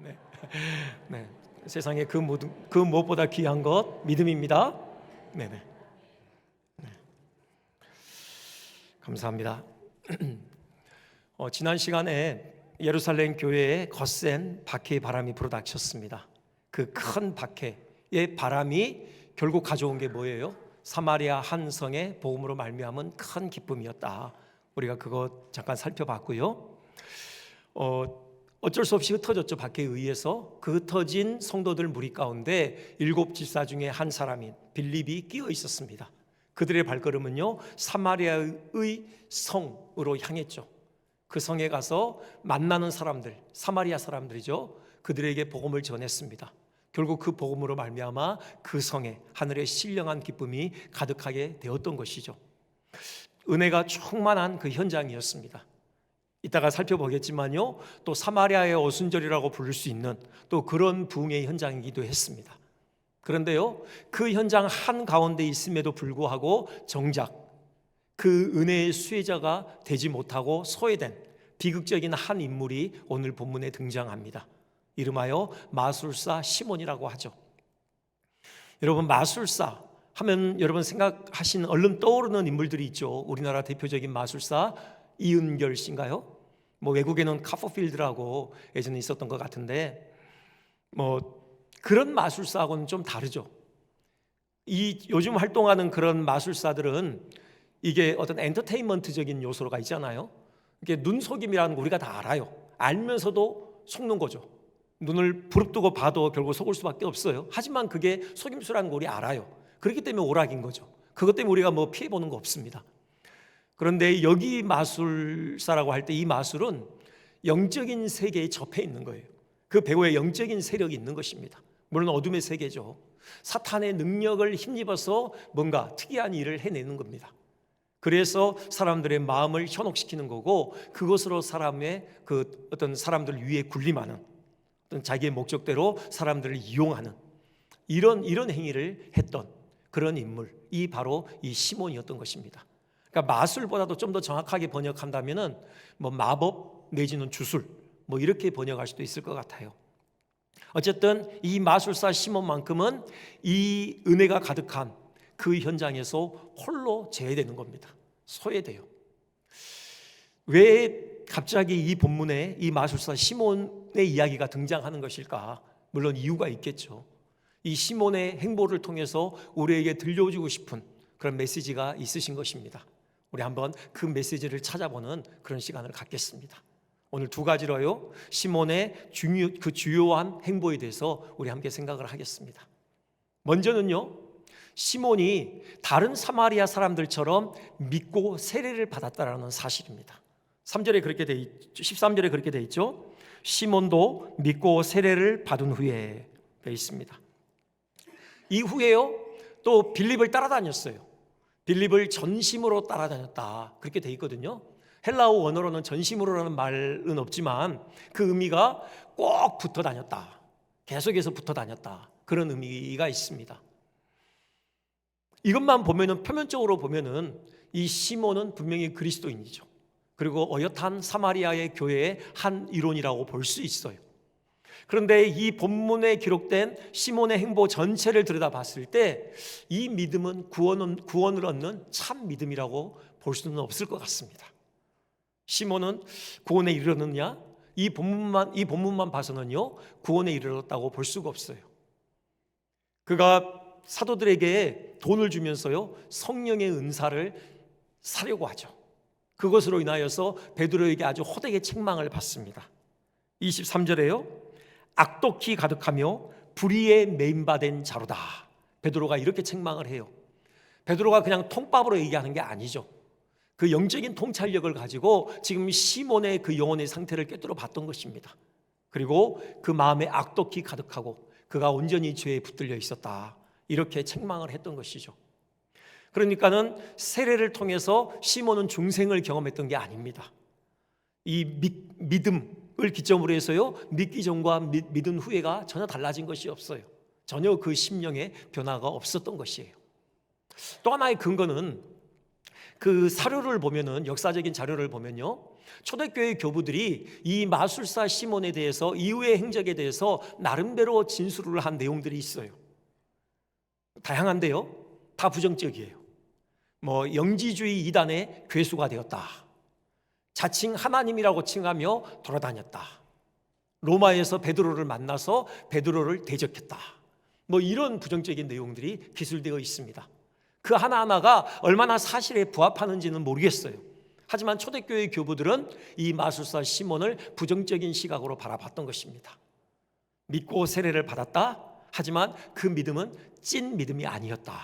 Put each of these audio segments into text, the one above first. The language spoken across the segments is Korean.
네. 네. 세상에 그 무엇보다 귀한 것 믿음입니다. 네네. 네. 감사합니다. 지난 시간에 예루살렘 교회에 거센 박해의 바람이 불어닥쳤습니다. 그 큰 박해의 바람이 결국 가져온 게 뭐예요? 사마리아 한 성의 복음으로 말미암은 큰 기쁨이었다. 우리가 그거 잠깐 살펴봤고요. 어쩔 수 없이 흩어졌죠. 박해에 의해서. 그 흩어진 성도들 무리 가운데 7 집사 중에 한 사람인 빌립이 끼어 있었습니다. 그들의 발걸음은요, 사마리아의 성으로 향했죠. 그 성에 가서 만나는 사람들, 사마리아 사람들이죠. 그들에게 복음을 전했습니다. 결국 그 복음으로 말미암아 그 성에 하늘의 신령한 기쁨이 가득하게 되었던 것이죠. 은혜가 충만한 그 현장이었습니다. 이따가 살펴보겠지만요, 또 사마리아의 오순절이라고 부를 수 있는 또 그런 부흥의 현장이기도 했습니다. 그런데요, 그 현장 한가운데 있음에도 불구하고 정작 그 은혜의 수혜자가 되지 못하고 소외된 비극적인 한 인물이 오늘 본문에 등장합니다. 이름하여 마술사 시몬이라고 하죠. 여러분, 마술사 하면 여러분 생각하시는 얼른 떠오르는 인물들이 있죠. 우리나라 대표적인 마술사 이은결 씨인가요? 외국에는 카퍼필드라고 예전에 있었던 것 같은데 그런 마술사하고는 좀 다르죠. 요즘 활동하는 그런 마술사들은 이게 어떤 엔터테인먼트적인 요소가 있잖아요. 이게 눈속임이라는 거 우리가 다 알아요. 알면서도 속는 거죠. 눈을 부릅뜨고 봐도 결국 속을 수밖에 없어요. 하지만 그게 속임수라는 거 우리 알아요. 그렇기 때문에 오락인 거죠. 그것 때문에 우리가 피해보는 거 없습니다. 그런데 여기 마술사라고 할 때 이 마술은 영적인 세계에 접해 있는 거예요. 그 배우의 영적인 세력이 있는 것입니다. 물론 어둠의 세계죠. 사탄의 능력을 힘입어서 뭔가 특이한 일을 해내는 겁니다. 그래서 사람들의 마음을 현혹시키는 거고, 그것으로 사람의 어떤 사람들 위에 군림하는 어떤 자기의 목적대로 사람들을 이용하는 이런 행위를 했던 그런 인물이 바로 이 시몬이었던 것입니다. 그러니까 마술보다도 좀 더 정확하게 번역한다면은 마법 내지는 주술 이렇게 번역할 수도 있을 것 같아요. 어쨌든 이 마술사 시몬만큼은 이 은혜가 가득한 그 현장에서 홀로 제외되는 겁니다. 소외돼요. 왜 갑자기 이 본문에 이 마술사 시몬의 이야기가 등장하는 것일까? 물론 이유가 있겠죠. 이 시몬의 행보를 통해서 우리에게 들려주고 싶은 그런 메시지가 있으신 것입니다. 우리 한번 그 메시지를 찾아보는 그런 시간을 갖겠습니다. 오늘 2가지로요, 시몬의 주요한 행보에 대해서 우리 함께 생각을 하겠습니다. 먼저는요, 시몬이 다른 사마리아 사람들처럼 믿고 세례를 받았다라는 사실입니다. 13절에 그렇게 돼 있죠. 시몬도 믿고 세례를 받은 후에 되어 있습니다. 이후에요, 또 빌립을 따라다녔어요. 빌립을 전심으로 따라다녔다, 그렇게 돼 있거든요. 헬라어 원어로는 전심으로라는 말은 없지만 그 의미가 꼭 붙어 다녔다, 계속해서 붙어 다녔다, 그런 의미가 있습니다. 이것만 보면은, 표면적으로 보면은 이 시몬은 분명히 그리스도인이죠. 그리고 어엿한 사마리아의 교회의 한 일원이라고 볼 수 있어요. 그런데 이 본문에 기록된 시몬의 행보 전체를 들여다봤을 때 이 믿음은 구원을 얻는 참 믿음이라고 볼 수는 없을 것 같습니다. 시몬은 구원에 이르렀느냐? 이 본문만 봐서는요, 구원에 이르렀다고 볼 수가 없어요. 그가 사도들에게 돈을 주면서요, 성령의 은사를 사려고 하죠. 그것으로 인하여서 베드로에게 아주 호되게 책망을 받습니다. 23절에요, 악독히 가득하며 불의에 매인받은 자로다, 베드로가 이렇게 책망을 해요. 베드로가 그냥 통밥으로 얘기하는 게 아니죠. 그 영적인 통찰력을 가지고 지금 시몬의 그 영혼의 상태를 꿰뚫어 봤던 것입니다. 그리고 그 마음에 악독히 가득하고 그가 온전히 죄에 붙들려 있었다, 이렇게 책망을 했던 것이죠. 그러니까는 세례를 통해서 시몬은 중생을 경험했던 게 아닙니다. 이 믿음을 기점으로 해서요, 믿기 전과 믿은 후에가 전혀 달라진 것이 없어요. 전혀 그 심령에 변화가 없었던 것이에요. 또 하나의 근거는 그 사료를 보면은, 역사적인 자료를 보면요, 초대교회 교부들이 이 마술사 시몬에 대해서 이후의 행적에 대해서 나름대로 진술을 한 내용들이 있어요. 다양한데요, 다 부정적이에요. 뭐 영지주의 이단의 괴수가 되었다, 자칭 하나님이라고 칭하며 돌아다녔다, 로마에서 베드로를 만나서 베드로를 대적했다, 뭐 이런 부정적인 내용들이 기술되어 있습니다. 그 하나하나가 얼마나 사실에 부합하는지는 모르겠어요. 하지만 초대교회 교부들은 이 마술사 시몬을 부정적인 시각으로 바라봤던 것입니다. 믿고 세례를 받았다, 하지만 그 믿음은 찐 믿음이 아니었다,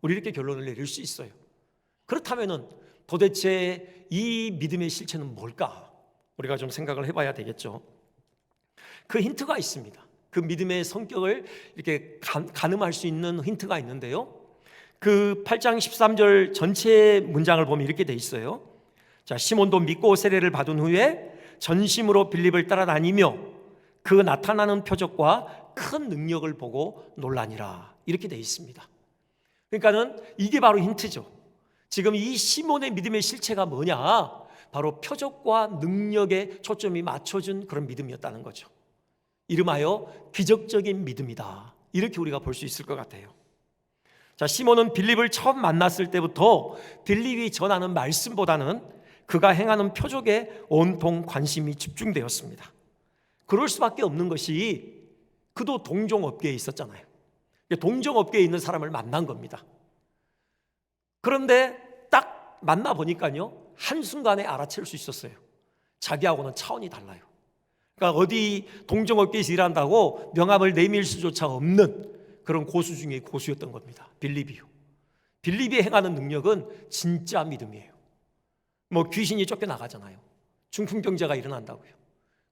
우리 이렇게 결론을 내릴 수 있어요. 그렇다면 도대체 이 믿음의 실체는 뭘까? 우리가 좀 생각을 해봐야 되겠죠. 그 힌트가 있습니다. 그 믿음의 성격을 이렇게 가늠할 수 있는 힌트가 있는데요, 그 8장 13절 전체 문장을 보면 이렇게 돼 있어요. 자, 시몬도 믿고 세례를 받은 후에 전심으로 빌립을 따라다니며 그 나타나는 표적과 큰 능력을 보고 놀라니라, 이렇게 돼 있습니다. 그러니까는 이게 바로 힌트죠. 지금 이 시몬의 믿음의 실체가 뭐냐? 바로 표적과 능력에 초점이 맞춰진 그런 믿음이었다는 거죠. 이름하여 기적적인 믿음이다, 이렇게 우리가 볼 수 있을 것 같아요. 자, 시몬은 빌립을 처음 만났을 때부터 빌립이 전하는 말씀보다는 그가 행하는 표적에 온통 관심이 집중되었습니다. 그럴 수밖에 없는 것이 그도 동종업계에 있었잖아요. 동종업계에 있는 사람을 만난 겁니다. 그런데 딱 만나보니까요, 한순간에 알아챌 수 있었어요. 자기하고는 차원이 달라요. 그러니까 어디 동종업계에서 일한다고 명함을 내밀 수조차 없는 그런 고수 중에 고수였던 겁니다. 빌립이요. 빌립이 행하는 능력은 진짜 믿음이에요. 뭐 귀신이 쫓겨나가잖아요. 중풍병자가 일어난다고요.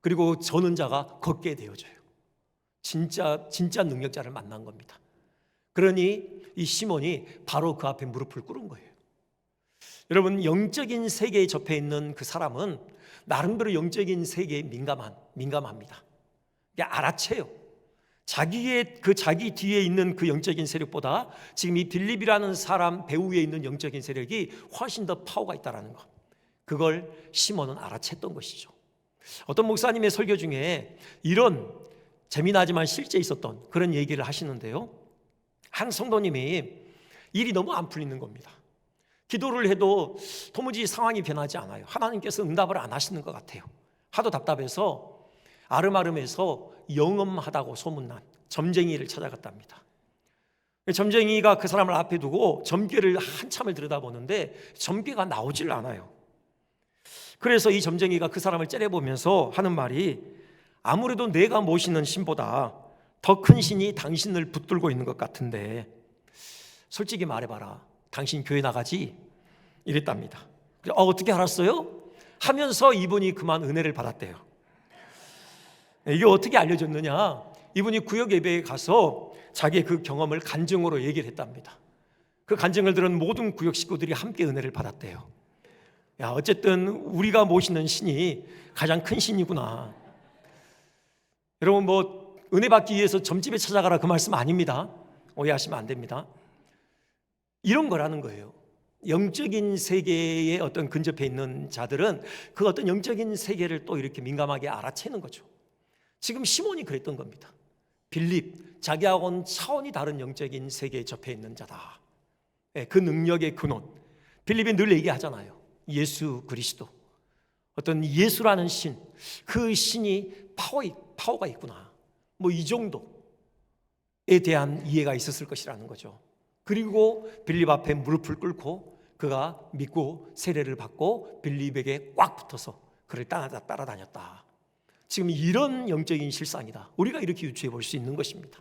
그리고 저는 자가 걷게 되어져요. 진짜 능력자를 만난 겁니다. 그러니 이 시몬이 바로 그 앞에 무릎을 꿇은 거예요. 여러분, 영적인 세계에 접해 있는 그 사람은 나름대로 영적인 세계에 민감합니다. 알아채요. 자기 뒤에 있는 그 영적인 세력보다 지금 이 빌립이라는 사람 배후에 있는 영적인 세력이 훨씬 더 파워가 있다는 것, 그걸 시몬은 알아챘던 것이죠. 어떤 목사님의 설교 중에 이런 재미나지만 실제 있었던 그런 얘기를 하시는데요, 한 성도님이 일이 너무 안 풀리는 겁니다. 기도를 해도 도무지 상황이 변하지 않아요. 하나님께서 응답을 안 하시는 것 같아요. 하도 답답해서 아름아름해서 영험하다고 소문난 점쟁이를 찾아갔답니다. 점쟁이가 그 사람을 앞에 두고 점괘를 한참을 들여다보는데 점괘가 나오질 않아요. 그래서 이 점쟁이가 그 사람을 째려보면서 하는 말이, 아무래도 내가 모시는 신보다 더 큰 신이 당신을 붙들고 있는 것 같은데 솔직히 말해봐라, 당신 교회 나가지? 이랬답니다. 어떻게 알았어요? 하면서 이분이 그만 은혜를 받았대요. 이게 어떻게 알려졌느냐? 이분이 구역 예배에 가서 자기의 그 경험을 간증으로 얘기를 했답니다. 그 간증을 들은 모든 구역 식구들이 함께 은혜를 받았대요. 야, 어쨌든 우리가 모시는 신이 가장 큰 신이구나. 여러분, 뭐 은혜 받기 위해서 점집에 찾아가라 그 말씀 아닙니다. 오해하시면 안 됩니다. 이런 거라는 거예요. 영적인 세계에 어떤 근접해 있는 자들은 그 어떤 영적인 세계를 또 이렇게 민감하게 알아채는 거죠. 지금 시몬이 그랬던 겁니다. 빌립, 자기하고는 차원이 다른 영적인 세계에 접해 있는 자다. 그 능력의 근원, 빌립이 늘 얘기하잖아요. 예수 그리스도, 어떤 예수라는 신, 그 신이 파워가 있구나, 뭐 이 정도에 대한 이해가 있었을 것이라는 거죠. 그리고 빌립 앞에 무릎을 꿇고 그가 믿고 세례를 받고 빌립에게 꽉 붙어서 그를 따라다녔다. 지금 이런 영적인 실상이다. 우리가 이렇게 유추해 볼 수 있는 것입니다.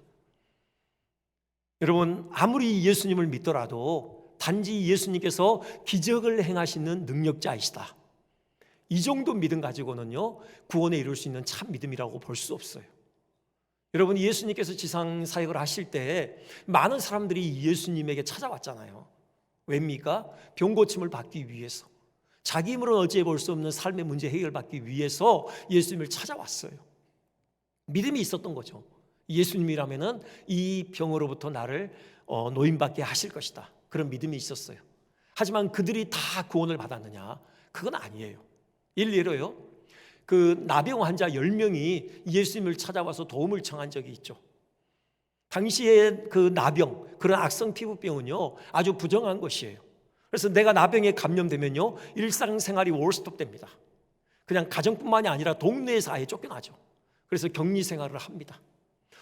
여러분, 아무리 예수님을 믿더라도 단지 예수님께서 기적을 행하시는 능력자이시다, 이 정도 믿음 가지고는요, 구원에 이룰 수 있는 참 믿음이라고 볼 수 없어요. 여러분, 예수님께서 지상 사역을 하실 때 많은 사람들이 예수님에게 찾아왔잖아요. 왜입니까? 병 고침을 받기 위해서, 자기 힘으로는 어찌해 볼 수 없는 삶의 문제 해결받기 위해서 예수님을 찾아왔어요. 믿음이 있었던 거죠. 예수님이라면은 이 병으로부터 나를 노인받게 하실 것이다, 그런 믿음이 있었어요. 하지만 그들이 다 구원을 받았느냐? 그건 아니에요. 일례로요, 그 나병 환자 10명이 예수님을 찾아와서 도움을 청한 적이 있죠. 당시에 그 나병, 그런 악성 피부병은요 아주 부정한 것이에요. 그래서 내가 나병에 감염되면요 일상생활이 월스톱됩니다. 그냥 가정뿐만이 아니라 동네에서 아예 쫓겨나죠. 그래서 격리 생활을 합니다.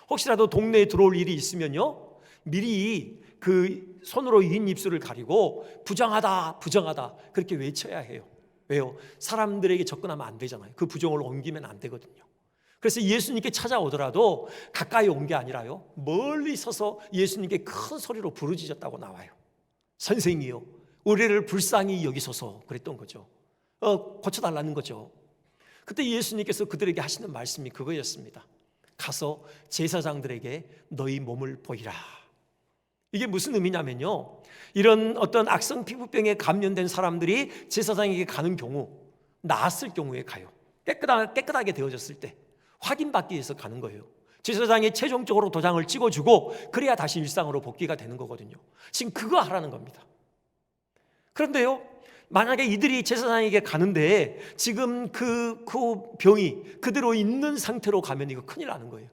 혹시라도 동네에 들어올 일이 있으면요 미리 그 손으로 흰 입술을 가리고 부정하다 부정하다 그렇게 외쳐야 해요. 왜요? 사람들에게 접근하면 안 되잖아요. 그 부정을 옮기면 안 되거든요. 그래서 예수님께 찾아오더라도 가까이 온 게 아니라요 멀리 서서 예수님께 큰 소리로 부르짖었다고 나와요. 선생이요 우리를 불쌍히 여기소서 그랬던 거죠. 고쳐달라는 거죠. 그때 예수님께서 그들에게 하시는 말씀이 그거였습니다. 가서 제사장들에게 너희 몸을 보이라. 이게 무슨 의미냐면요 이런 어떤 악성 피부병에 감염된 사람들이 제사장에게 가는 경우, 나았을 경우에 가요. 깨끗하게 되어졌을 때 확인받기 위해서 가는 거예요. 제사장이 최종적으로 도장을 찍어주고 그래야 다시 일상으로 복귀가 되는 거거든요. 지금 그거 하라는 겁니다. 그런데요 만약에 이들이 제사장에게 가는데 지금 그 병이 그대로 있는 상태로 가면 이거 큰일 나는 거예요.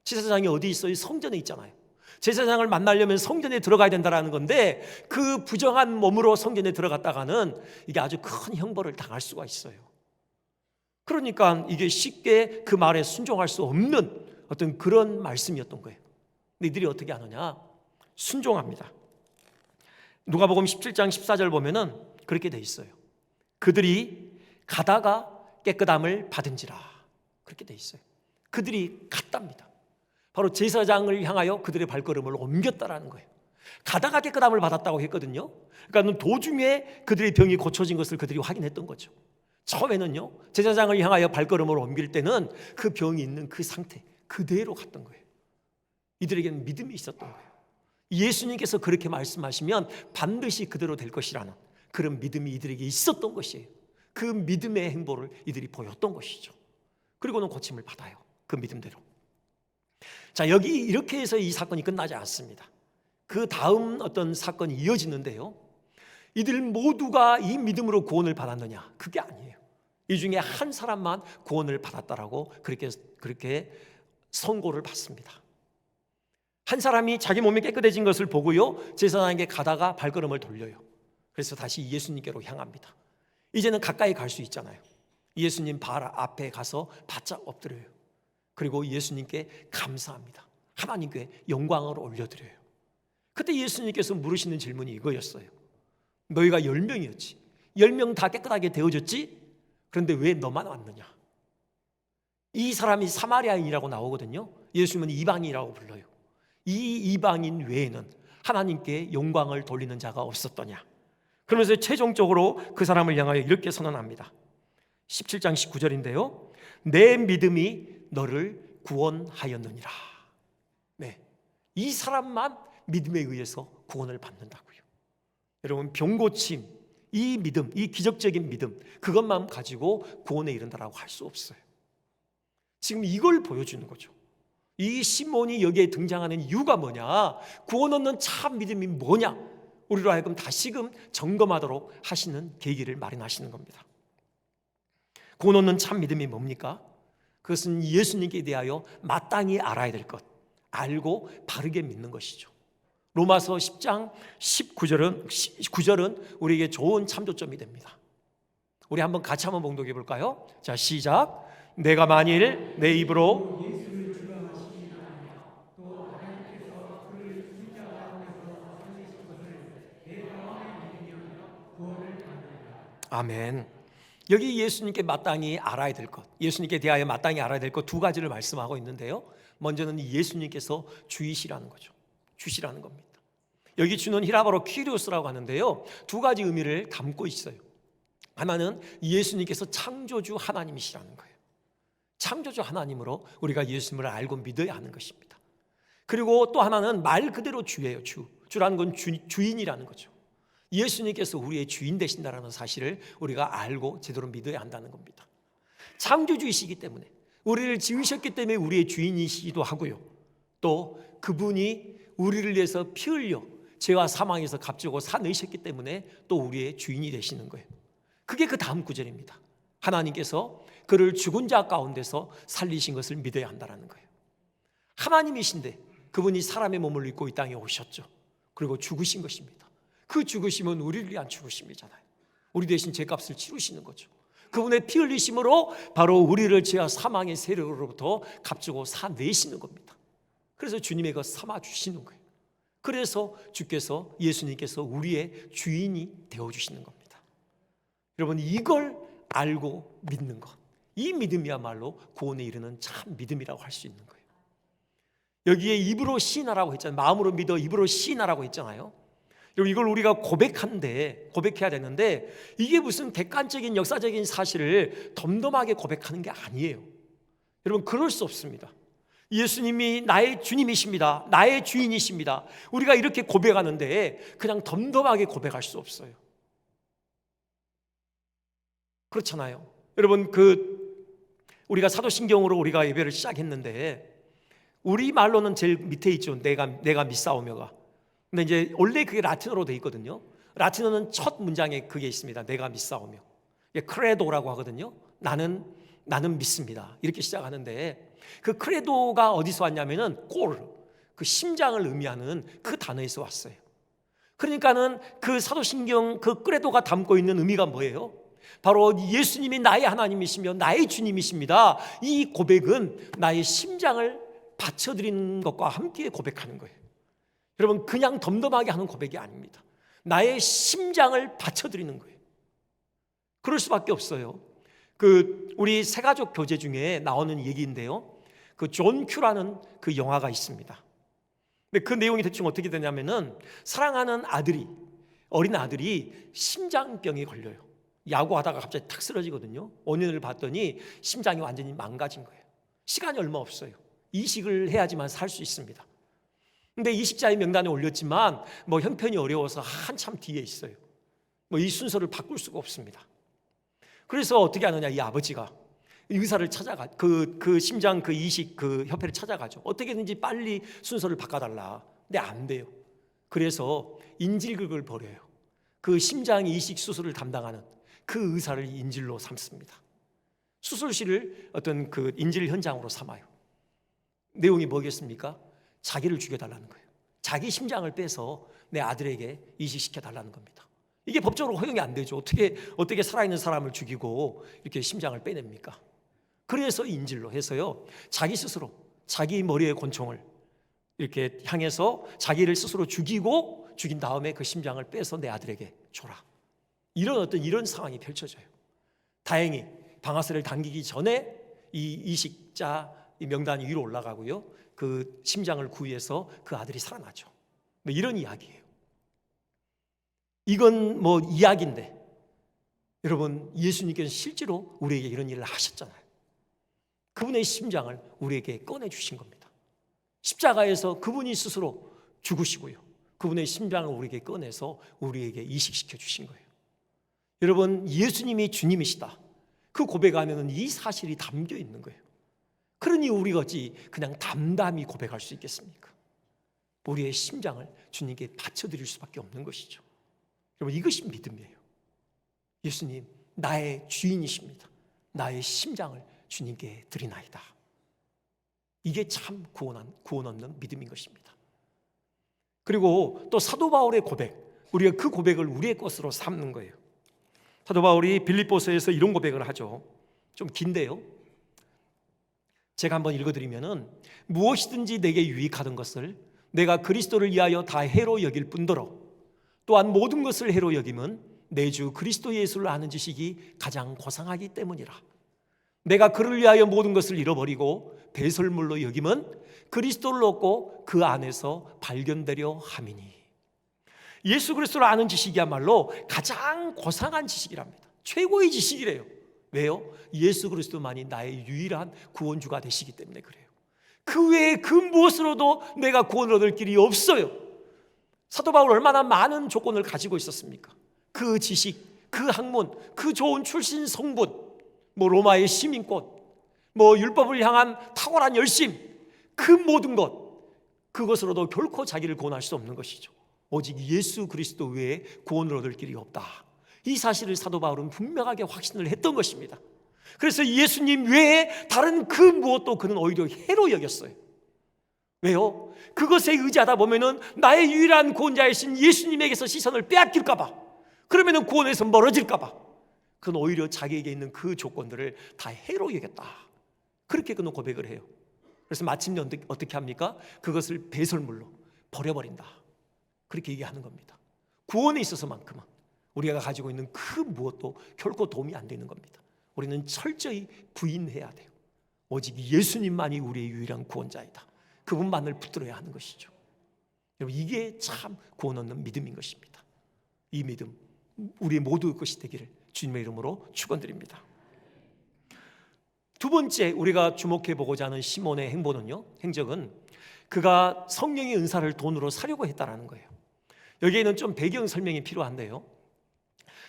제사장이 어디 있어요? 성전에 있잖아요. 제사장을 만나려면 성전에 들어가야 된다는 건데 그 부정한 몸으로 성전에 들어갔다가는 이게 아주 큰 형벌을 당할 수가 있어요. 그러니까 이게 쉽게 그 말에 순종할 수 없는 어떤 그런 말씀이었던 거예요. 근데 이들이 어떻게 하느냐? 순종합니다. 누가복음 17장 14절 보면은 그렇게 돼 있어요. 그들이 가다가 깨끗함을 받은지라 그렇게 돼 있어요. 그들이 갔답니다. 바로 제사장을 향하여 그들의 발걸음을 옮겼다라는 거예요. 가다가 깨끗함을 받았다고 했거든요. 그러니까 도중에 그들의 병이 고쳐진 것을 그들이 확인했던 거죠. 처음에는요 제사장을 향하여 발걸음을 옮길 때는 그 병이 있는 그 상태 그대로 갔던 거예요. 이들에게는 믿음이 있었던 거예요. 예수님께서 그렇게 말씀하시면 반드시 그대로 될 것이라는 그런 믿음이 이들에게 있었던 것이에요. 그 믿음의 행보를 이들이 보였던 것이죠. 그리고는 고침을 받아요. 그 믿음대로. 자, 여기 이렇게 해서 이 사건이 끝나지 않습니다. 그 다음 어떤 사건이 이어지는데요 이들 모두가 이 믿음으로 구원을 받았느냐? 그게 아니에요. 이 중에 한 사람만 구원을 받았다라고 그렇게 선고를 받습니다. 한 사람이 자기 몸이 깨끗해진 것을 보고요 제사장에게 가다가 발걸음을 돌려요. 그래서 다시 예수님께로 향합니다. 이제는 가까이 갈 수 있잖아요. 예수님 발 앞에 가서 바짝 엎드려요. 그리고 예수님께 감사합니다. 하나님께 영광을 올려드려요. 그때 예수님께서 물으시는 질문이 이거였어요. 너희가 10명이었지 10명 다 깨끗하게 되어졌지? 그런데 왜 너만 왔느냐? 이 사람이 사마리아인이라고 나오거든요. 예수님은 이방인이라고 불러요. 이 이방인 외에는 하나님께 영광을 돌리는 자가 없었더냐? 그러면서 최종적으로 그 사람을 향하여 이렇게 선언합니다. 17장 19절인데요 내 믿음이 너를 구원하였느니라. 네, 이 사람만 믿음에 의해서 구원을 받는다고요. 여러분 병고침, 이 믿음, 이 기적적인 믿음 그것만 가지고 구원에 이른다라고 할 수 없어요. 지금 이걸 보여주는 거죠. 이 시몬이 여기에 등장하는 이유가 뭐냐? 구원 얻는 참 믿음이 뭐냐? 우리로 하여금 다시금 점검하도록 하시는 계기를 마련하시는 겁니다. 구원 얻는 참 믿음이 뭡니까? 그것은 예수님께 대하여 마땅히 알아야 될 것, 알고 바르게 믿는 것이죠. 로마서 10장 19절은 우리에게 좋은 참조점이 됩니다. 우리 한번 같이 한번 봉독해 볼까요? 자, 시작. 내가 만일 내 입으로 아멘. 여기 예수님께 마땅히 알아야 될 것, 예수님께 대하여 마땅히 알아야 될 것 두 가지를 말씀하고 있는데요. 먼저는 예수님께서 주이시라는 거죠. 주시라는 겁니다. 여기 주는 히라바로 키리오스라고 하는데요 두 가지 의미를 담고 있어요. 하나는 예수님께서 창조주 하나님이시라는 거예요. 창조주 하나님으로 우리가 예수님을 알고 믿어야 하는 것입니다. 그리고 또 하나는 말 그대로 주예요. 주라는 건 주인이라는 거죠. 예수님께서 우리의 주인 되신다는 사실을 우리가 알고 제대로 믿어야 한다는 겁니다. 창조주이시기 때문에, 우리를 지으셨기 때문에 우리의 주인이시기도 하고요, 또 그분이 우리를 위해서 피 흘려 죄와 사망에서 값지고 사내셨기 때문에 또 우리의 주인이 되시는 거예요. 그게 그 다음 구절입니다. 하나님께서 그를 죽은 자 가운데서 살리신 것을 믿어야 한다는 거예요. 하나님이신데 그분이 사람의 몸을 입고 이 땅에 오셨죠. 그리고 죽으신 것입니다. 그 죽으심은 우리를 위한 죽으심이잖아요. 우리 대신 죄값을 치르시는 거죠. 그분의 피 흘리심으로 바로 우리를 죄와 사망의 세력으로부터 값주고 사내시는 겁니다. 그래서 주님의 것 삼아 주시는 거예요. 그래서 주께서, 예수님께서 우리의 주인이 되어주시는 겁니다. 여러분, 이걸 알고 믿는 것, 이 믿음이야말로 구원에 이르는 참 믿음이라고 할 수 있는 거예요. 여기에 입으로 시인하라고 했잖아요. 마음으로 믿어 입으로 시인하라고 했잖아요. 여러분, 이걸 우리가 고백해야 되는데, 이게 무슨 객관적인 역사적인 사실을 덤덤하게 고백하는 게 아니에요. 여러분, 그럴 수 없습니다. 예수님이 나의 주님이십니다, 나의 주인이십니다, 우리가 이렇게 고백하는데 그냥 덤덤하게 고백할 수 없어요. 그렇잖아요. 여러분, 우리가 사도신경으로 우리가 예배를 시작했는데, 우리 말로는 제일 밑에 있죠. 내가 믿사오며가. 근데 이제 원래 그게 라틴어로 되어 있거든요. 라틴어는 첫 문장에 그게 있습니다. 내가 믿사오며. 크레도라고 하거든요. 나는 믿습니다, 이렇게 시작하는데, 그 크레도가 어디서 왔냐면은 그 심장을 의미하는 그 단어에서 왔어요. 그러니까는 그 사도신경 그 크레도가 담고 있는 의미가 뭐예요? 바로 예수님이 나의 하나님이시며 나의 주님이십니다. 이 고백은 나의 심장을 바쳐드리는 것과 함께 고백하는 거예요. 여러분, 그냥 덤덤하게 하는 고백이 아닙니다. 나의 심장을 바쳐드리는 거예요. 그럴 수밖에 없어요. 우리 세가족 교재 중에 나오는 얘기인데요, 존 큐라는 그 영화가 있습니다. 근데 그 내용이 대충 어떻게 되냐면은, 사랑하는 어린 아들이 심장병에 걸려요. 야구하다가 갑자기 탁 쓰러지거든요. 원인을 봤더니 심장이 완전히 망가진 거예요. 시간이 얼마 없어요. 이식을 해야지만 살 수 있습니다. 근데 이식자의 명단에 올렸지만 형편이 어려워서 한참 뒤에 있어요. 이 순서를 바꿀 수가 없습니다. 그래서 어떻게 하느냐, 이 아버지가 의사를 찾아가, 그 심장 이식 협회를 찾아가죠. 어떻게든지 빨리 순서를 바꿔달라. 근데 안 돼요. 그래서 인질극을 벌여요. 그 심장 이식 수술을 담당하는 그 의사를 인질로 삼습니다. 수술실을 어떤 인질 현장으로 삼아요. 내용이 뭐겠습니까? 자기를 죽여달라는 거예요. 자기 심장을 빼서 내 아들에게 이식시켜달라는 겁니다. 이게 법적으로 허용이 안 되죠. 어떻게 살아있는 사람을 죽이고 이렇게 심장을 빼냅니까? 그래서 인질로 해서요, 자기 스스로 자기 머리의 권총을 이렇게 향해서 자기를 스스로 죽인 다음에 그 심장을 빼서 내 아들에게 줘라. 이런 상황이 펼쳐져요. 다행히 방아쇠를 당기기 전에 이 이식자 명단이 위로 올라가고요, 그 심장을 구해서 그 아들이 살아나죠. 이런 이야기예요. 이건 이야기인데, 여러분, 예수님께서 실제로 우리에게 이런 일을 하셨잖아요. 그분의 심장을 우리에게 꺼내주신 겁니다. 십자가에서 그분이 스스로 죽으시고요, 그분의 심장을 우리에게 꺼내서 우리에게 이식시켜 주신 거예요. 여러분, 예수님이 주님이시다, 그 고백 안에는 이 사실이 담겨 있는 거예요. 그러니 우리가 어찌 그냥 담담히 고백할 수 있겠습니까? 우리의 심장을 주님께 바쳐드릴 수밖에 없는 것이죠. 여러분, 이것이 믿음이에요. 예수님, 나의 주인이십니다. 나의 심장을 주님께 드리나이다. 이게 참 구원 얻는 믿음인 것입니다. 그리고 또 사도 바울의 고백, 우리가 그 고백을 우리의 것으로 삼는 거예요. 사도 바울이 빌립보서에서 이런 고백을 하죠. 좀 긴데요, 제가 한번 읽어드리면은, 무엇이든지 내게 유익하던 것을 내가 그리스도를 위하여 다 해로 여길 뿐더러 또한 모든 것을 해로 여김은 내 주 그리스도 예수를 아는 지식이 가장 고상하기 때문이라. 내가 그를 위하여 모든 것을 잃어버리고 배설물로 여김은 그리스도를 얻고 그 안에서 발견되려 함이니. 예수 그리스도를 아는 지식이야말로 가장 고상한 지식이랍니다. 최고의 지식이래요. 왜요? 예수 그리스도만이 나의 유일한 구원주가 되시기 때문에 그래요. 그 외에 그 무엇으로도 내가 구원을 얻을 길이 없어요. 사도 바울 얼마나 많은 조건을 가지고 있었습니까? 그 지식, 그 학문, 그 좋은 출신 성분, 로마의 시민권, 율법을 향한 탁월한 열심, 그 모든 그것으로도 결코 자기를 구원할 수 없는 것이죠. 오직 예수 그리스도 외에 구원을 얻을 길이 없다. 이 사실을 사도 바울은 분명하게 확신을 했던 것입니다. 그래서 예수님 외에 다른 그 무엇도 그는 오히려 해로 여겼어요. 왜요? 그것에 의지하다 보면은 나의 유일한 구원자이신 예수님에게서 시선을 빼앗길까 봐, 그러면은 구원에서 멀어질까 봐, 그는 오히려 자기에게 있는 그 조건들을 다 해로 여겼다. 그렇게 그는 고백을 해요. 그래서 마침내 어떻게 합니까? 그것을 배설물로 버려버린다. 그렇게 얘기하는 겁니다. 구원에 있어서만큼은 우리가 가지고 있는 그 무엇도 결코 도움이 안 되는 겁니다. 우리는 철저히 부인해야 돼요. 오직 예수님만이 우리의 유일한 구원자이다. 그분만을 붙들어야 하는 것이죠. 여러분, 이게 참 구원 얻는 믿음인 것입니다. 이 믿음 우리 모두의 것이 되기를 주님의 이름으로 축원드립니다. 두 번째 우리가 주목해 보고자 하는 시몬의 행적은 그가 성령의 은사를 돈으로 사려고 했다라는 거예요. 여기에는 좀 배경 설명이 필요한데요.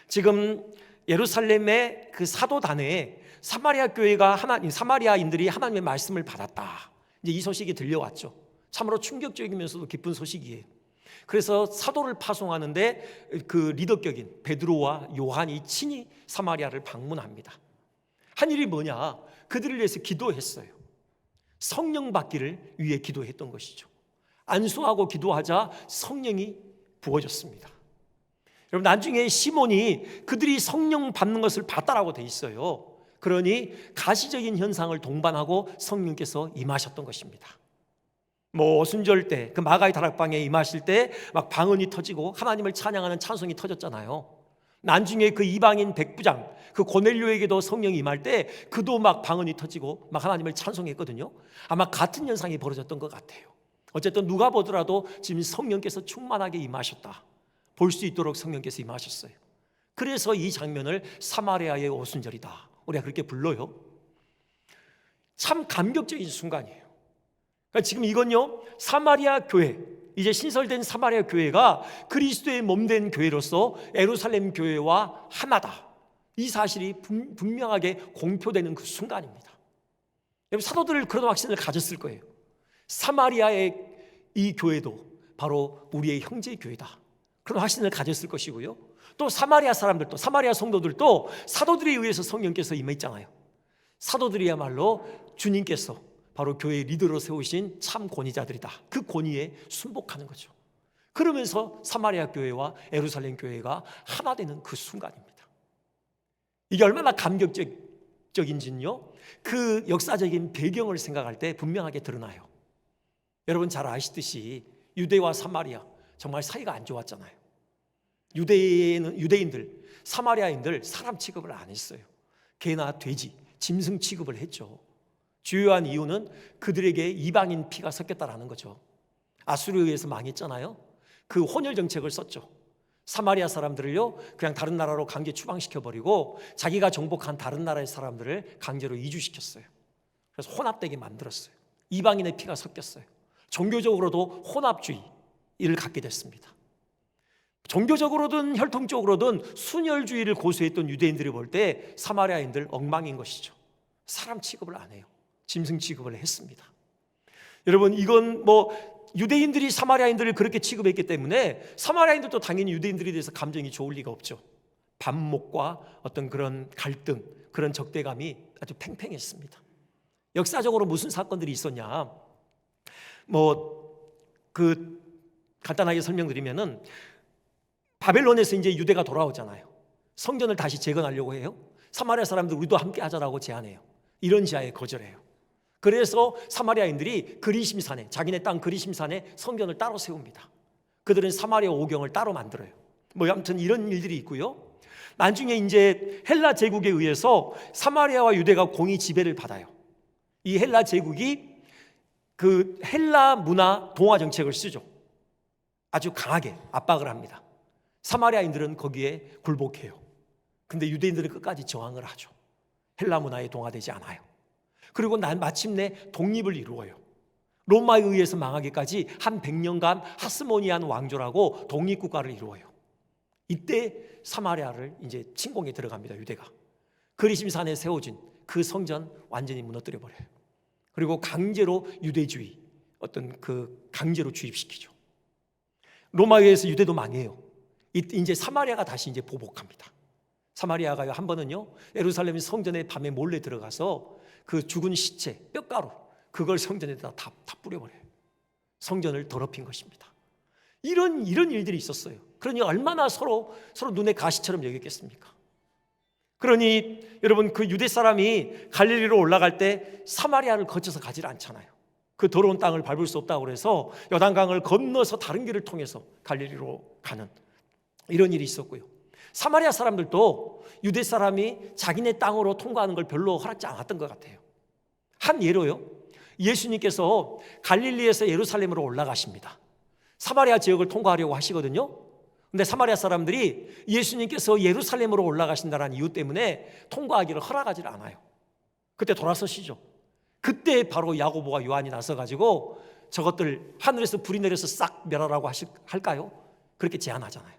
지금 예루살렘의 그 사도단에 사마리아 교회가 사마리아인들이 하나님의 말씀을 받았다, 이제 이 소식이 들려왔죠. 참으로 충격적이면서도 기쁜 소식이에요. 그래서 사도를 파송하는데 그 리더격인 베드로와 요한이 친히 사마리아를 방문합니다. 한 일이 뭐냐? 그들을 위해서 기도했어요. 성령 받기를 위해 기도했던 것이죠. 안수하고 기도하자 성령이 부어졌습니다. 여러분, 나중에 시몬이 그들이 성령 받는 것을 봤다라고 돼 있어요. 그러니 가시적인 현상을 동반하고 성령께서 임하셨던 것입니다. 오순절 때 그 마가의 다락방에 임하실 때 막 방언이 터지고 하나님을 찬양하는 찬송이 터졌잖아요. 나중에 그 이방인 백부장 그 고넬료에게도 성령이 임할 때 그도 막 방언이 터지고 막 하나님을 찬송했거든요. 아마 같은 현상이 벌어졌던 것 같아요. 어쨌든 누가 보더라도 지금 성령께서 충만하게 임하셨다, 볼 수 있도록 성령께서 임하셨어요. 그래서 이 장면을 사마리아의 오순절이다, 우리가 그렇게 불러요. 참 감격적인 순간이에요. 그러니까 지금 이건요, 사마리아 교회, 이제 신설된 사마리아 교회가 그리스도의 몸된 교회로서 예루살렘 교회와 하나다, 이 사실이 분명하게 공표되는 그 순간입니다. 여러분, 사도들을 그런 확신을 가졌을 거예요. 사마리아의 이 교회도 바로 우리의 형제 교회다, 그런 확신을 가졌을 것이고요. 또 사마리아 사람들도, 사마리아 성도들도 사도들에 의해서 성령께서 임했잖아요. 사도들이야말로 주님께서 바로 교회의 리더로 세우신 참 권위자들이다, 그 권위에 순복하는 거죠. 그러면서 사마리아 교회와 예루살렘 교회가 하나 되는 그 순간입니다. 이게 얼마나 감격적인지는요, 그 역사적인 배경을 생각할 때 분명하게 드러나요. 여러분 잘 아시듯이 유대와 사마리아 정말 사이가 안 좋았잖아요. 유대인들, 사마리아인들 사람 취급을 안 했어요. 개나 돼지, 짐승 취급을 했죠. 주요한 이유는 그들에게 이방인 피가 섞였다라는 거죠. 아수르에 의해서 망했잖아요. 그 혼혈 정책을 썼죠. 사마리아 사람들을요 그냥 다른 나라로 강제 추방시켜버리고 자기가 정복한 다른 나라의 사람들을 강제로 이주시켰어요. 그래서 혼합되게 만들었어요. 이방인의 피가 섞였어요. 종교적으로도 혼합주의를 갖게 됐습니다. 종교적으로든 혈통적으로든 순혈주의를 고수했던 유대인들이 볼 때 사마리아인들 엉망인 것이죠. 사람 취급을 안 해요. 짐승 취급을 했습니다. 여러분, 이건 유대인들이 사마리아인들을 그렇게 취급했기 때문에 사마리아인들도 당연히 유대인들에 대해서 감정이 좋을 리가 없죠. 반목과 어떤 그런 갈등, 그런 적대감이 아주 팽팽했습니다. 역사적으로 무슨 사건들이 있었냐? 간단하게 설명드리면은 바벨론에서 이제 유대가 돌아오잖아요. 성전을 다시 재건하려고 해요. 사마리아 사람들 우리도 함께 하자라고 제안해요. 이런 지하에 거절해요. 그래서 사마리아인들이 그리심산에, 자기네 땅 그리심산에 성전을 따로 세웁니다. 그들은 사마리아 오경을 따로 만들어요. 아무튼 이런 일들이 있고요. 나중에 이제 헬라 제국에 의해서 사마리아와 유대가 공의 지배를 받아요. 이 헬라 제국이 그 헬라 문화 동화 정책을 쓰죠. 아주 강하게 압박을 합니다. 사마리아인들은 거기에 굴복해요. 근데 유대인들은 끝까지 저항을 하죠. 헬라 문화에 동화되지 않아요. 그리고 마침내 독립을 이루어요. 로마에 의해서 망하기까지 한 100년간 하스모니안 왕조라고 독립국가를 이루어요. 이때 사마리아를 이제 침공에 들어갑니다. 유대가. 그리심산에 세워진 그 성전 완전히 무너뜨려 버려요. 그리고 강제로 유대주의, 어떤 그 강제로 주입시키죠. 로마에 의해서 유대도 망해요. 이제 사마리아가 다시 이제 보복합니다. 사마리아가 한 번은요, 예루살렘 성전에 밤에 몰래 들어가서 그 죽은 시체, 뼈가루, 그걸 성전에다 다 뿌려버려요. 성전을 더럽힌 것입니다. 이런 일들이 있었어요. 그러니 얼마나 서로 눈에 가시처럼 여겼겠습니까? 그러니 여러분, 그 유대 사람이 갈릴리로 올라갈 때 사마리아를 거쳐서 가지 않잖아요. 그 더러운 땅을 밟을 수 없다고 그래서 요단강을 건너서 다른 길을 통해서 갈릴리로 가는 이런 일이 있었고요. 사마리아 사람들도 유대 사람이 자기네 땅으로 통과하는 걸 별로 허락지 않았던 것 같아요. 한 예로요, 예수님께서 갈릴리에서 예루살렘으로 올라가십니다. 사마리아 지역을 통과하려고 하시거든요. 근데 사마리아 사람들이 예수님께서 예루살렘으로 올라가신다는 이유 때문에 통과하기를 허락하지 않아요. 그때 돌아서시죠. 그때 바로 야고보와 요한이 나서가지고 저것들 하늘에서 불이 내려서 싹 멸하라고 할까요? 그렇게 제안하잖아요.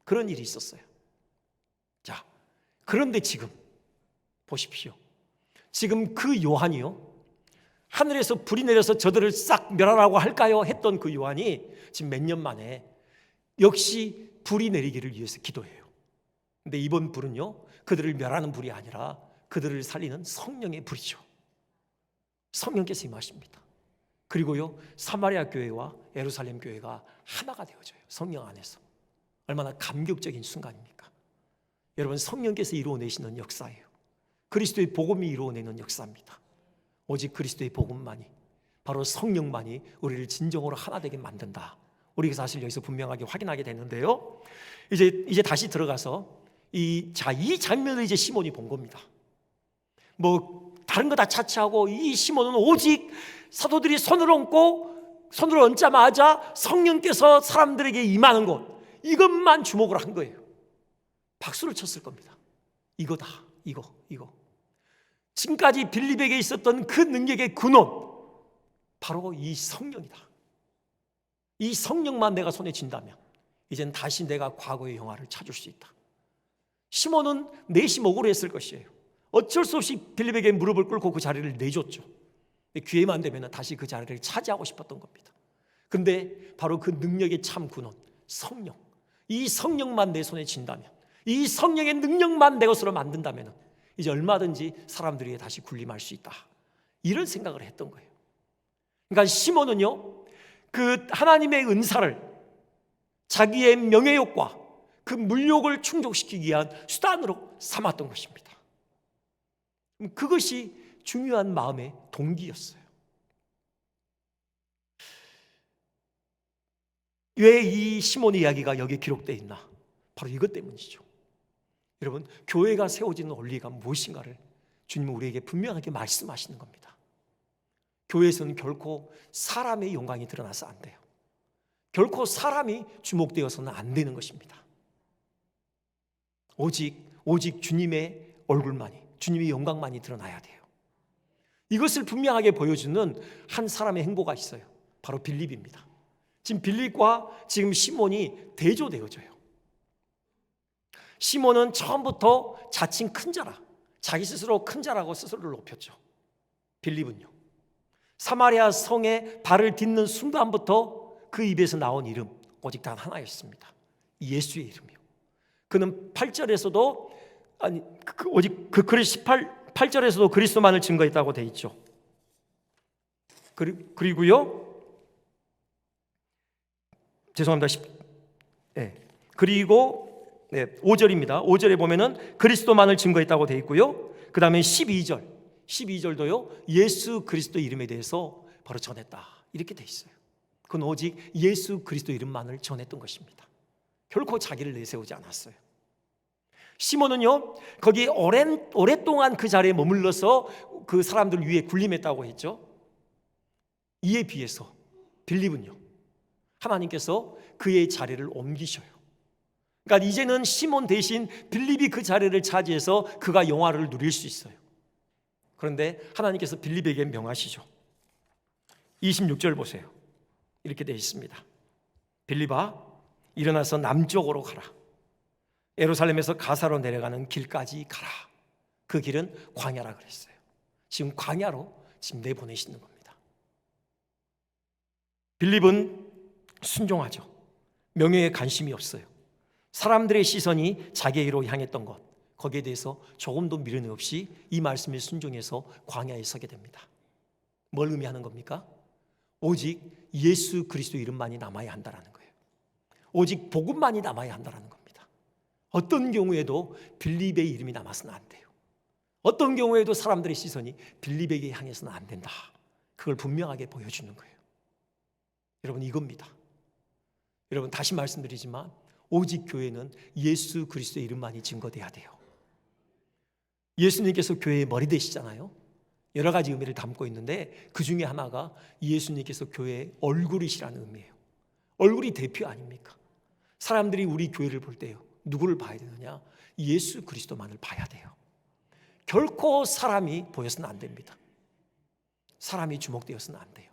그런 일이 있었어요. 자, 그런데 지금 보십시오. 지금 그 요한이요, 하늘에서 불이 내려서 저들을 싹 멸하라고 할까요? 했던 그 요한이 지금 몇 년 만에 역시 불이 내리기를 위해서 기도해요. 근데 이번 불은요, 그들을 멸하는 불이 아니라 그들을 살리는 성령의 불이죠. 성령께서 임하십니다. 그리고요, 사마리아 교회와 예루살렘 교회가 하나가 되어져요. 성령 안에서. 얼마나 감격적인 순간입니까? 여러분, 성령께서 이루어내시는 역사예요. 그리스도의 복음이 이루어내는 역사입니다. 오직 그리스도의 복음만이, 바로 성령만이 우리를 진정으로 하나 되게 만든다. 우리가 사실 여기서 분명하게 확인하게 되는데요. 이제 다시 들어가서 이 장면을 이제 시몬이 본 겁니다. 뭐 다른 거 다 차치하고 이 시몬은 오직 사도들이 손을 얹자마자 성령께서 사람들에게 임하는 것, 이것만 주목을 한 거예요. 박수를 쳤을 겁니다. 이거다, 이거. 지금까지 빌립에게 있었던 그 능력의 근원, 바로 이 성령이다. 이 성령만 내가 손에 쥔다면 이젠 다시 내가 과거의 영화를 찾을 수 있다. 시몬은 내심 억울했을 것이에요. 어쩔 수 없이 빌립에게 무릎을 꿇고 그 자리를 내줬죠. 기회만 되면 다시 그 자리를 차지하고 싶었던 겁니다. 근데 바로 그 능력의 참 근원, 성령, 이 성령만 내 손에 쥔다면, 이 성령의 능력만 내 것으로 만든다면 이제 얼마든지 사람들에게 다시 군림할 수 있다. 이런 생각을 했던 거예요. 그러니까 시몬은요, 그 하나님의 은사를 자기의 명예욕과 그 물욕을 충족시키기 위한 수단으로 삼았던 것입니다. 그것이 중요한 마음의 동기였어요. 왜 이 시몬의 이야기가 여기 기록되어 있나? 바로 이것 때문이죠. 여러분, 교회가 세워지는 원리가 무엇인가를 주님은 우리에게 분명하게 말씀하시는 겁니다. 교회에서는 결코 사람의 영광이 드러나서 안 돼요. 결코 사람이 주목되어서는 안 되는 것입니다. 오직 주님의 얼굴만이, 주님의 영광만이 드러나야 돼요. 이것을 분명하게 보여주는 한 사람의 행보가 있어요. 바로 빌립입니다. 지금 빌립과 지금 시몬이 대조되어져요. 시몬은 처음부터 자칭 큰 자라, 자기 스스로 큰 자라고 스스로를 높였죠. 빌립은요, 사마리아 성에 발을 딛는 순간부터 그 입에서 나온 이름 오직 단 하나였습니다. 예수의 이름이요. 그는 8절에서도 오직 그 18절에서도 그리스도만을 증거했다고 돼 있죠. 그리고요, 죄송합니다. 그리고 5절입니다. 5절에 보면은 그리스도만을 증거했다고 돼 있고요. 그 다음에 12절도요, 예수 그리스도 이름에 대해서 바로 전했다. 이렇게 돼 있어요. 그건 오직 예수 그리스도 이름만을 전했던 것입니다. 결코 자기를 내세우지 않았어요. 시몬은요, 거기 오랫동안 그 자리에 머물러서 그 사람들 위에 군림했다고 했죠. 이에 비해서 빌립은요, 하나님께서 그의 자리를 옮기셔요. 그러니까 이제는 시몬 대신 빌립이 그 자리를 차지해서 그가 영화를 누릴 수 있어요. 그런데 하나님께서 빌립에게 명하시죠. 26절 보세요. 이렇게 되어 있습니다. 빌립아, 일어나서 남쪽으로 가라. 예루살렘에서 가사로 내려가는 길까지 가라. 그 길은 광야라 그랬어요. 지금 광야로 지금 내보내시는 겁니다. 빌립은 순종하죠. 명예에 관심이 없어요. 사람들의 시선이 자기에게로 향했던 것, 거기에 대해서 조금도 미련 없이 이 말씀에 순종해서 광야에 서게 됩니다. 뭘 의미하는 겁니까? 오직 예수 그리스도 이름만이 남아야 한다는 거예요. 오직 복음만이 남아야 한다는 겁니다. 어떤 경우에도 빌립의 이름이 남아서는 안 돼요. 어떤 경우에도 사람들의 시선이 빌립에게 향해서는 안 된다. 그걸 분명하게 보여주는 거예요. 여러분, 이겁니다. 여러분, 다시 말씀드리지만 오직 교회는 예수 그리스도의 이름만이 증거돼야 돼요. 예수님께서 교회의 머리 되시잖아요. 여러 가지 의미를 담고 있는데 그 중에 하나가 예수님께서 교회의 얼굴이시라는 의미예요. 얼굴이 대표 아닙니까? 사람들이 우리 교회를 볼 때요, 누구를 봐야 되느냐? 예수 그리스도만을 봐야 돼요. 결코 사람이 보여서는 안 됩니다. 사람이 주목되어서는 안 돼요.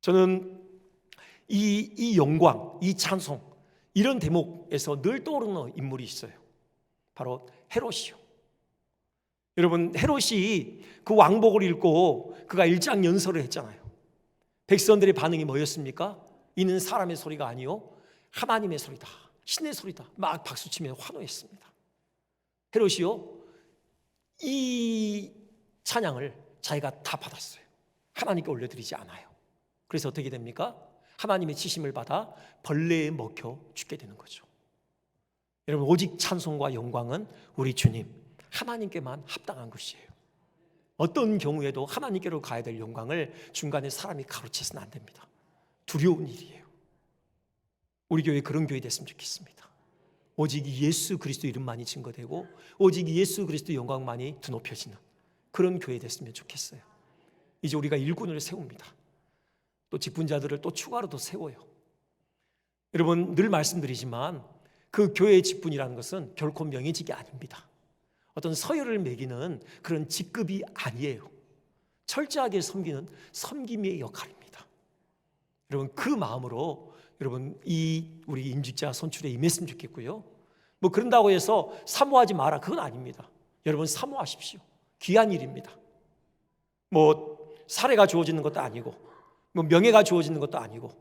저는 이 영광, 이 찬송, 이런 대목에서 늘 떠오르는 인물이 있어요. 바로 헤롯이요. 여러분, 헤롯이 그 왕복을 읽고 그가 일장연설을 했잖아요. 백성들의 반응이 뭐였습니까? 이는 사람의 소리가 아니요 하나님의 소리다, 신의 소리다, 막 박수치며 환호했습니다. 헤롯이요, 이 찬양을 자기가 다 받았어요. 하나님께 올려드리지 않아요. 그래서 어떻게 됩니까? 하나님의 치심을 받아 벌레에 먹혀 죽게 되는 거죠. 여러분, 오직 찬송과 영광은 우리 주님 하나님께만 합당한 것이에요. 어떤 경우에도 하나님께로 가야 될 영광을 중간에 사람이 가로채서는 안 됩니다. 두려운 일이에요. 우리 교회 그런 교회 됐으면 좋겠습니다. 오직 예수 그리스도 이름만이 증거되고 오직 예수 그리스도 영광만이 드높여지는 그런 교회 됐으면 좋겠어요. 이제 우리가 일꾼을 세웁니다. 또 직분자들을 또 추가로 더 세워요. 여러분, 늘 말씀드리지만 그 교회의 직분이라는 것은 결코 명예직이 아닙니다. 어떤 서열을 매기는 그런 직급이 아니에요. 철저하게 섬기는 섬김의 역할입니다. 여러분, 그 마음으로 여러분 우리 임직자 선출에 임했으면 좋겠고요. 뭐 그런다고 해서 사모하지 마라, 그건 아닙니다. 여러분, 사모하십시오. 귀한 일입니다. 뭐 사례가 주어지는 것도 아니고 뭐 명예가 주어지는 것도 아니고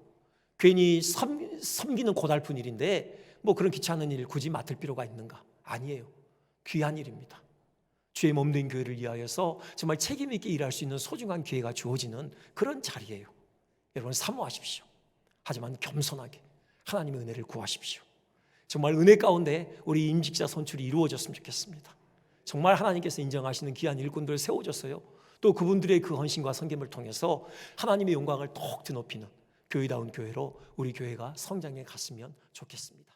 괜히 섬기는 고달픈 일인데 뭐 그런 귀찮은 일 굳이 맡을 필요가 있는가? 아니에요. 귀한 일입니다. 주의 몸된 교회를 위하여서 정말 책임 있게 일할 수 있는 소중한 기회가 주어지는 그런 자리예요. 여러분, 사모하십시오. 하지만 겸손하게 하나님의 은혜를 구하십시오. 정말 은혜 가운데 우리 임직자 선출이 이루어졌으면 좋겠습니다. 정말 하나님께서 인정하시는 귀한 일꾼들을 세워줬어요. 또 그분들의 그 헌신과 섬김을 통해서 하나님의 영광을 더욱 드높이는 교회다운 교회로 우리 교회가 성장해 갔으면 좋겠습니다.